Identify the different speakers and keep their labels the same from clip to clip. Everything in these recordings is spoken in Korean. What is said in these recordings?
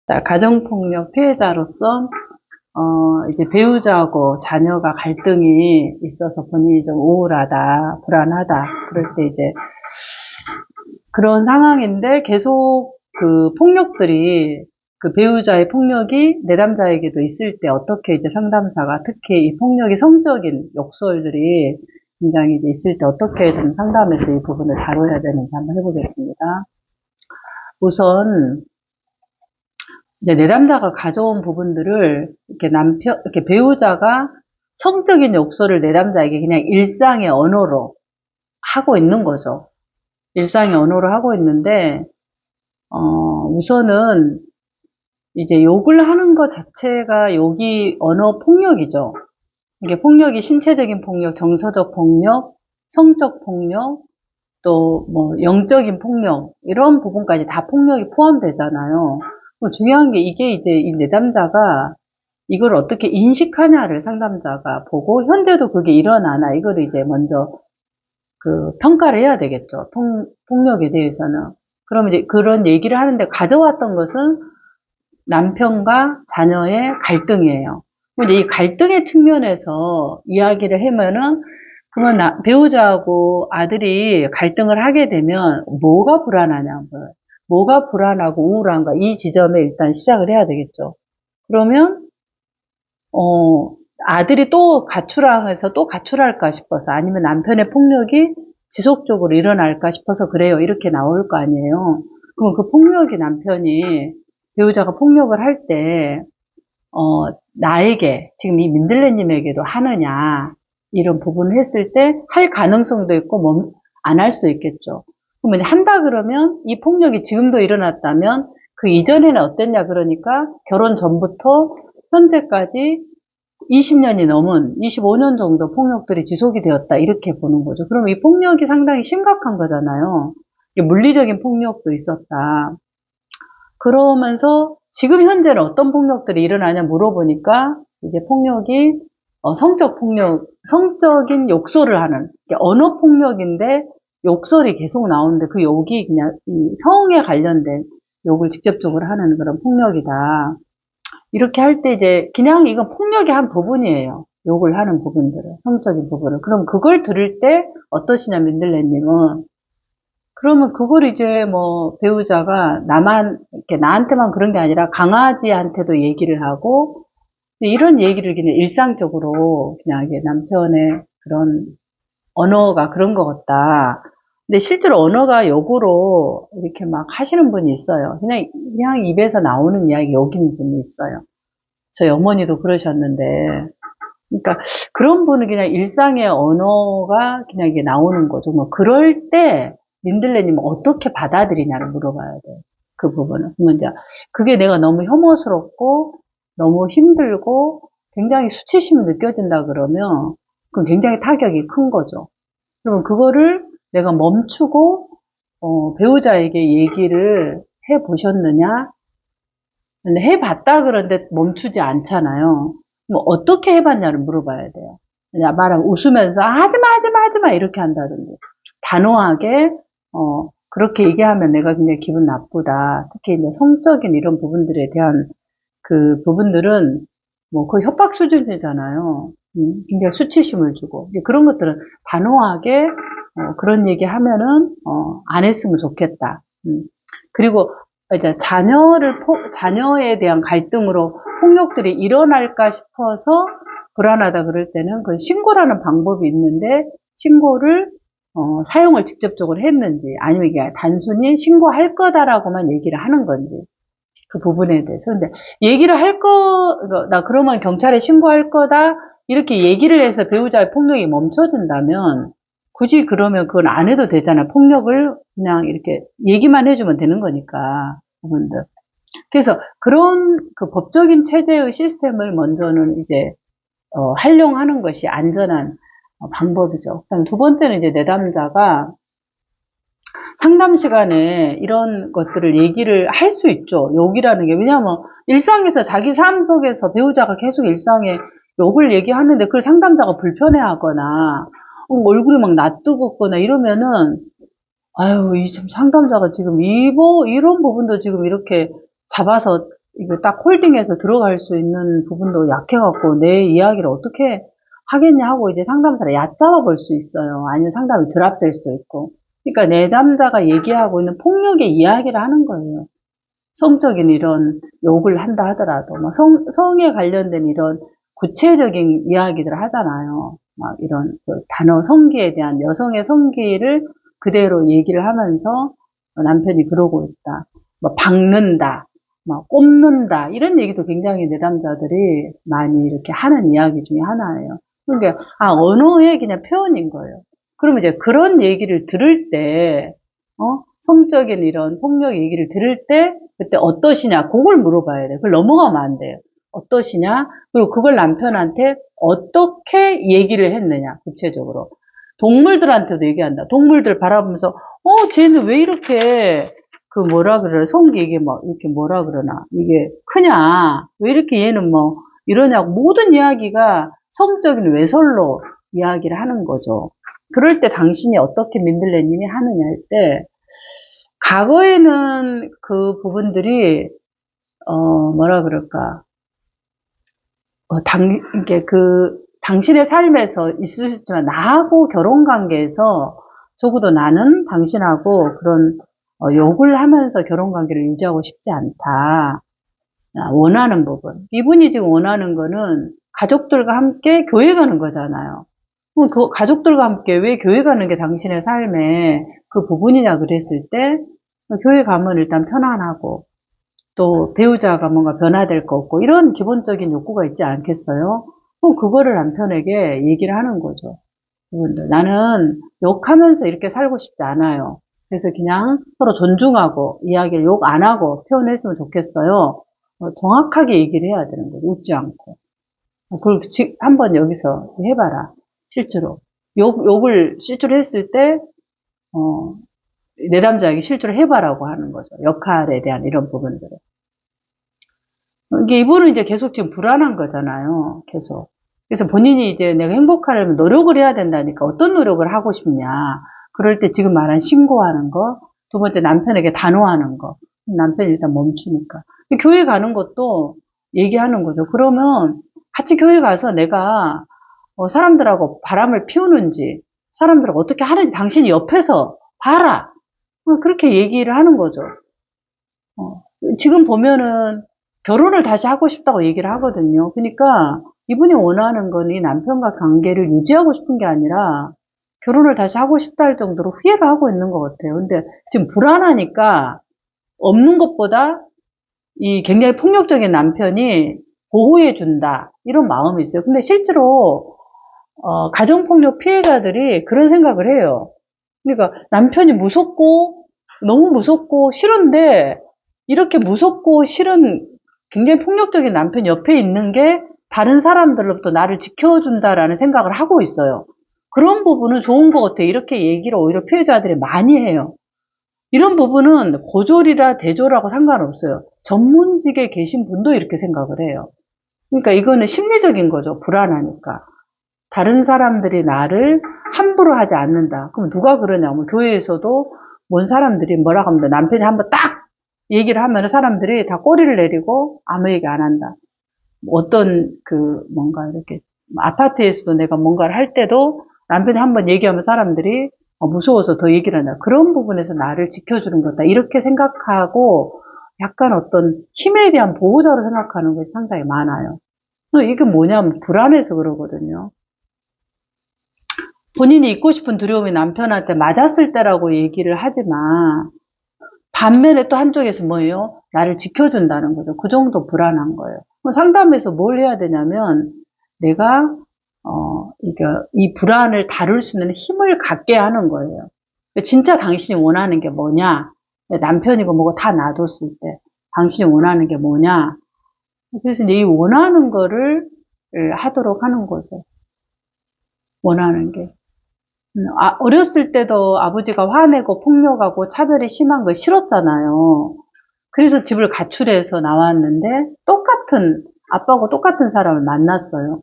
Speaker 1: 자, 가정폭력 피해자로서 이제 배우자하고 자녀가 갈등이 있어서 본인이 좀 우울하다, 불안하다. 그럴 때 이제 그런 상황인데 계속 그 폭력들이 그 배우자의 폭력이 내담자에게도 있을 때 어떻게 이제 상담사가 특히 이 폭력이 성적인 욕설들이 굉장히 이제 있을 때 어떻게 좀 상담에서 이 부분을 다뤄야 되는지 한번 해보겠습니다. 우선 이제 내담자가 가져온 부분들을 이렇게 이렇게 배우자가 성적인 욕설을 내담자에게 그냥 일상의 언어로 하고 있는 거죠. 일상의 언어로 하고 있는데, 우선은 이제 욕을 하는 것 자체가 욕이 언어 폭력이죠. 이게 폭력이 신체적인 폭력, 정서적 폭력, 성적 폭력, 또 뭐 영적인 폭력 이런 부분까지 다 폭력이 포함되잖아요. 중요한 게 이게 이제 이 내담자가 이걸 어떻게 인식하냐를 상담자가 보고 현재도 그게 일어나나 이거를 이제 먼저 그 평가를 해야 되겠죠. 폭력에 대해서는. 그럼 이제 그런 얘기를 하는데 가져왔던 것은 남편과 자녀의 갈등이에요. 이제 이 갈등의 측면에서 이야기를 하면은 그러면 배우자하고 아들이 갈등을 하게 되면 뭐가 불안하냐고요. 뭐가 불안하고 우울한가 이 지점에 일단 시작을 해야 되겠죠. 그러면 아들이 또 가출항해서 또 가출할까 싶어서 아니면 남편의 폭력이 지속적으로 일어날까 싶어서 그래요. 이렇게 나올 거 아니에요. 그럼 그 폭력이 남편이 배우자가 폭력을 할 때, 나에게, 지금 이 민들레님에게도 하느냐, 이런 부분을 했을 때 할 가능성도 있고, 안 할 수도 있겠죠. 그러면 한다 그러면 이 폭력이 지금도 일어났다면 그 이전에는 어땠냐 그러니까 결혼 전부터 현재까지 20년이 넘은 25년 정도 폭력들이 지속이 되었다 이렇게 보는 거죠. 그럼 이 폭력이 상당히 심각한 거잖아요. 물리적인 폭력도 있었다. 그러면서 지금 현재는 어떤 폭력들이 일어나냐 물어보니까 이제 폭력이 성적 폭력, 성적인 욕설을 하는 언어 폭력인데 욕설이 계속 나오는데 그 욕이 그냥 이 성에 관련된 욕을 직접적으로 하는 그런 폭력이다. 이렇게 할 때 이제 그냥 이건 폭력의 한 부분이에요. 욕을 하는 부분들은 성적인 부분을. 그럼 그걸 들을 때 어떠시냐 민들레님은 그러면 그걸 이제 뭐 배우자가 이렇게 나한테만 그런 게 아니라 강아지한테도 얘기를 하고 이런 얘기를 그냥 일상적으로 그냥 이게 남편의 그런 언어가 그런 것 같다. 근데 실제로 언어가 욕으로 이렇게 막 하시는 분이 있어요. 그냥 입에서 나오는 이야기 욕인 분이 있어요. 저희 어머니도 그러셨는데, 그러니까 그런 분은 그냥 일상의 언어가 그냥 이게 나오는 거죠. 뭐 그럴 때 민들레님은 어떻게 받아들이냐를 물어봐야 돼요. 그 부분은. 그러면 이제 그게 내가 너무 혐오스럽고 너무 힘들고 굉장히 수치심이 느껴진다 그러면 그건 굉장히 타격이 큰 거죠. 그러면 그거를 내가 멈추고 배우자에게 얘기를 해 보셨느냐? 근데 해봤다 그러는데 멈추지 않잖아요. 뭐 어떻게 해봤냐를 물어봐야 돼요. 그냥 말하면 웃으면서 하지마 하지마 하지마 이렇게 한다든지 단호하게 그렇게 얘기하면 내가 굉장히 기분 나쁘다. 특히 이제 성적인 이런 부분들에 대한 그 부분들은 뭐 거의 협박 수준이잖아요. 굉장히 수치심을 주고 이제 그런 것들은 단호하게 그런 얘기 하면은 안 했으면 좋겠다. 그리고 이제 자녀에 대한 갈등으로 폭력들이 일어날까 싶어서 불안하다 그럴 때는 그 신고라는 방법이 있는데 신고를 사용을 직접적으로 했는지 아니면 이게 단순히 신고할 거다라고만 얘기를 하는 건지 그 부분에 대해서. 근데 얘기를 나 그러면 경찰에 신고할 거다 이렇게 얘기를 해서 배우자의 폭력이 멈춰진다면 굳이 그러면 그건 안 해도 되잖아. 폭력을 그냥 이렇게 얘기만 해주면 되는 거니까 부분들. 그래서 그런 그 법적인 체제의 시스템을 먼저는 이제 활용하는 것이 안전한 방법이죠. 그다음 두 번째는 이제 내담자가 상담 시간에 이런 것들을 얘기를 할 수 있죠. 욕이라는 게. 왜냐하면 일상에서 자기 삶 속에서 배우자가 계속 일상에 욕을 얘기하는데 그걸 상담자가 불편해하거나 얼굴이 막 낯뜨겁거나 이러면은 아유, 이 참 상담자가 지금 이런 부분도 지금 이렇게 잡아서 이거 딱 홀딩해서 들어갈 수 있는 부분도 약해갖고 내 이야기를 어떻게 하겠냐 하고 이제 상담사를 얕잡아 볼 수 있어요. 아니면 상담이 드랍될 수도 있고. 그러니까 내담자가 얘기하고 있는 폭력의 이야기를 하는 거예요. 성적인 이런 욕을 한다 하더라도, 막 성에 관련된 이런 구체적인 이야기들을 하잖아요. 막 이런 그 단어 성기에 대한 여성의 성기를 그대로 얘기를 하면서 남편이 그러고 있다. 뭐 박는다. 막 꼽는다. 이런 얘기도 굉장히 내담자들이 많이 이렇게 하는 이야기 중에 하나예요. 그러니까, 언어의 그냥 표현인 거예요. 그러면 이제 그런 얘기를 들을 때, 성적인 이런 폭력 얘기를 들을 때, 그때 어떠시냐? 그걸 물어봐야 돼요. 그걸 넘어가면 안 돼요. 어떠시냐? 그리고 그걸 남편한테 어떻게 얘기를 했느냐? 구체적으로. 동물들한테도 얘기한다. 동물들 바라보면서, 쟤는 왜 이렇게, 그 뭐라 그러나, 성기 이게 뭐, 이렇게 뭐라 그러나, 이게 크냐? 왜 이렇게 얘는 뭐, 이러냐고. 모든 이야기가 성적인 외설로 이야기를 하는 거죠. 그럴 때 당신이 어떻게 민들레님이 하느냐 할 때, 과거에는 그 부분들이, 뭐라 그럴까. 이게 당신의 삶에서 있을 수 있지만, 나하고 결혼 관계에서 적어도 나는 당신하고 그런, 욕을 하면서 결혼 관계를 유지하고 싶지 않다. 원하는 부분. 이분이 지금 원하는 거는 가족들과 함께 교회 가는 거잖아요. 그럼 그 가족들과 함께 왜 교회 가는 게 당신의 삶의 그 부분이냐 그랬을 때, 교회 가면 일단 편안하고, 또 배우자가 뭔가 변화될 거 없고, 이런 기본적인 욕구가 있지 않겠어요? 그럼 그거를 남편에게 얘기를 하는 거죠. 그분들. 나는 욕하면서 이렇게 살고 싶지 않아요. 그래서 그냥 서로 존중하고, 이야기를 욕 안 하고 표현했으면 좋겠어요. 정확하게 얘기를 해야 되는 거죠. 웃지 않고. 그걸 한번 여기서 해봐라. 실제로. 욕을 실제로 했을 때, 내담자에게 실제로 해봐라고 하는 거죠. 역할에 대한 이런 부분들을. 이게 이분은 이제 계속 지금 불안한 거잖아요. 계속. 그래서 본인이 이제 내가 행복하려면 노력을 해야 된다니까 어떤 노력을 하고 싶냐. 그럴 때 지금 말한 신고하는 거, 두 번째 남편에게 단호하는 거. 남편이 일단 멈추니까. 교회 가는 것도 얘기하는 거죠. 그러면 같이 교회 가서 내가 사람들하고 바람을 피우는지, 사람들하고 어떻게 하는지 당신이 옆에서 봐라. 그렇게 얘기를 하는 거죠. 지금 보면은 결혼을 다시 하고 싶다고 얘기를 하거든요. 그러니까 이분이 원하는 건 이 남편과 관계를 유지하고 싶은 게 아니라 결혼을 다시 하고 싶다 할 정도로 후회를 하고 있는 것 같아요. 근데 지금 불안하니까 없는 것보다 이 굉장히 폭력적인 남편이 보호해 준다. 이런 마음이 있어요. 근데 실제로 가정폭력 피해자들이 그런 생각을 해요. 그러니까 남편이 무섭고 너무 무섭고 싫은데 이렇게 무섭고 싫은 굉장히 폭력적인 남편 옆에 있는 게 다른 사람들로부터 나를 지켜준다라는 생각을 하고 있어요. 그런 부분은 좋은 것 같아요. 이렇게 얘기를 오히려 피해자들이 많이 해요. 이런 부분은 고졸이라 대졸하고 상관없어요. 전문직에 계신 분도 이렇게 생각을 해요. 그러니까 이거는 심리적인 거죠. 불안하니까. 다른 사람들이 나를 함부로 하지 않는다. 그럼 누가 그러냐면 교회에서도 뭔 사람들이 뭐라고 합니다. 남편이 한번 딱 얘기를 하면 사람들이 다 꼬리를 내리고 아무 얘기 안 한다. 어떤 뭔가 이렇게 아파트에서도 내가 뭔가를 할 때도 남편이 한번 얘기하면 사람들이 무서워서 더 얘기를 한다. 그런 부분에서 나를 지켜주는 거다. 이렇게 생각하고 약간 어떤 힘에 대한 보호자로 생각하는 것이 상당히 많아요. 이게 뭐냐면 불안해서 그러거든요. 본인이 잊고 싶은 두려움이 남편한테 맞았을 때라고 얘기를 하지만 반면에 또 한쪽에서 뭐예요? 나를 지켜준다는 거죠. 그 정도 불안한 거예요. 상담에서 뭘 해야 되냐면 내가 이 불안을 다룰 수 있는 힘을 갖게 하는 거예요. 진짜 당신이 원하는 게 뭐냐? 남편이고 뭐고 다 놔뒀을 때 당신이 원하는 게 뭐냐? 그래서 이제 이 원하는 거를 하도록 하는 거죠. 원하는 게. 어렸을 때도 아버지가 화내고 폭력하고 차별이 심한 거 싫었잖아요. 그래서 집을 가출해서 나왔는데 아빠하고 똑같은 사람을 만났어요.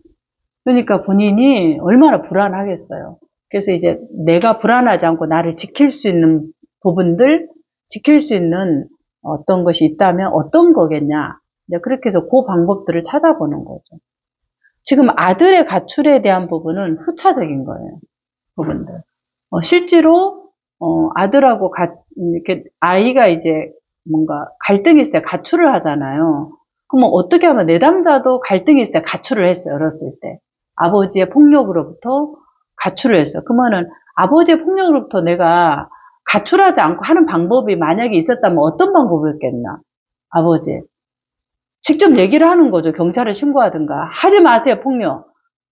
Speaker 1: 그러니까 본인이 얼마나 불안하겠어요. 그래서 이제 내가 불안하지 않고 나를 지킬 수 있는 부분들, 지킬 수 있는 어떤 것이 있다면 어떤 거겠냐. 이제 그렇게 해서 그 방법들을 찾아보는 거죠. 지금 아들의 가출에 대한 부분은 후차적인 거예요. 부분들. 실제로 아들하고 이렇게 아이가 이제 뭔가 갈등이 있을 때 가출을 하잖아요. 그러면 어떻게 하면 내담자도 갈등이 있을 때 가출을 했어요. 어렸을 때. 아버지의 폭력으로부터 가출을 했어요. 그러면은 아버지의 폭력으로부터 내가 가출하지 않고 하는 방법이 만약에 있었다면 어떤 방법이었겠나? 아버지. 직접 얘기를 하는 거죠. 경찰에 신고하든가. 하지 마세요, 폭력.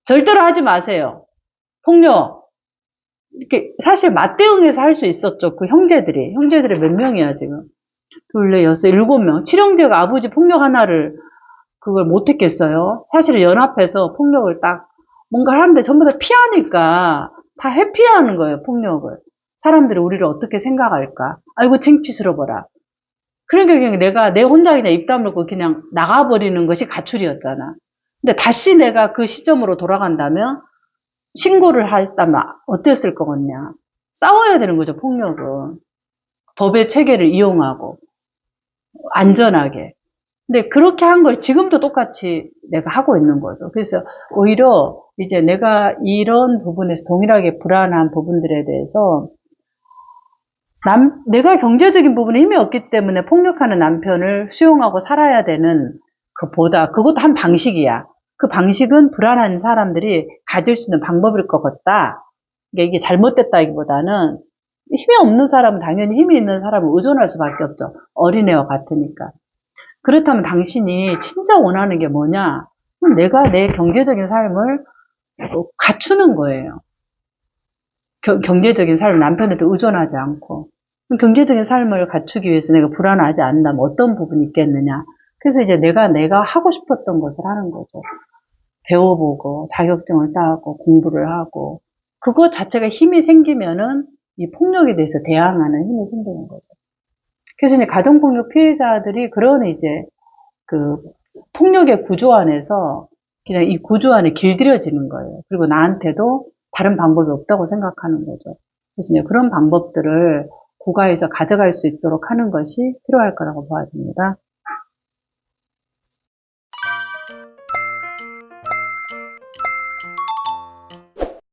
Speaker 1: 절대로 하지 마세요. 폭력. 이렇게 사실 맞대응해서 할 수 있었죠. 그 형제들이. 형제들이 몇 명이야, 지금. 둘, 넷, 여섯, 일곱 명. 칠형제가 아버지 폭력 하나를 그걸 못했겠어요. 사실은 연합해서 폭력을 딱 뭔가 하는데 전부 다 피하니까 다 회피하는 거예요, 폭력을. 사람들이 우리를 어떻게 생각할까? 아이고, 창피스러워라. 그러니까 그냥 내가 내 혼자 그냥 입 다물고 그냥 나가버리는 것이 가출이었잖아. 근데 다시 내가 그 시점으로 돌아간다면 신고를 했다면 어땠을 거겠냐. 싸워야 되는 거죠, 폭력은. 법의 체계를 이용하고 안전하게. 근데 그렇게 한 걸 지금도 똑같이 내가 하고 있는 거죠. 그래서 오히려 이제 내가 이런 부분에서 동일하게 불안한 부분들에 대해서 내가 경제적인 부분에 힘이 없기 때문에 폭력하는 남편을 수용하고 살아야 되는 그보다 그것도 한 방식이야. 그 방식은 불안한 사람들이 가질 수 있는 방법일 것 같다. 이게 잘못됐다기보다는 힘이 없는 사람은 당연히 힘이 있는 사람을 의존할 수밖에 없죠. 어린애와 같으니까. 그렇다면 당신이 진짜 원하는 게 뭐냐? 그럼 내가 내 경제적인 삶을 갖추는 거예요. 경제적인 삶을 남편한테 의존하지 않고. 경제적인 삶을 갖추기 위해서 내가 불안하지 않는다면 어떤 부분이 있겠느냐. 그래서 이제 내가 하고 싶었던 것을 하는 거죠. 배워보고, 자격증을 따고, 공부를 하고. 그것 자체가 힘이 생기면은 이 폭력에 대해서 대항하는 힘이 생기는 거죠. 그래서 이제 가정폭력 피해자들이 그런 이제 그 폭력의 구조 안에서 그냥 이 구조 안에 길들여지는 거예요. 그리고 나한테도 다른 방법이 없다고 생각하는 거죠. 그래서 이제 그런 방법들을 국가에서 가져갈 수 있도록 하는 것이 필요할 거라고 보아집니다.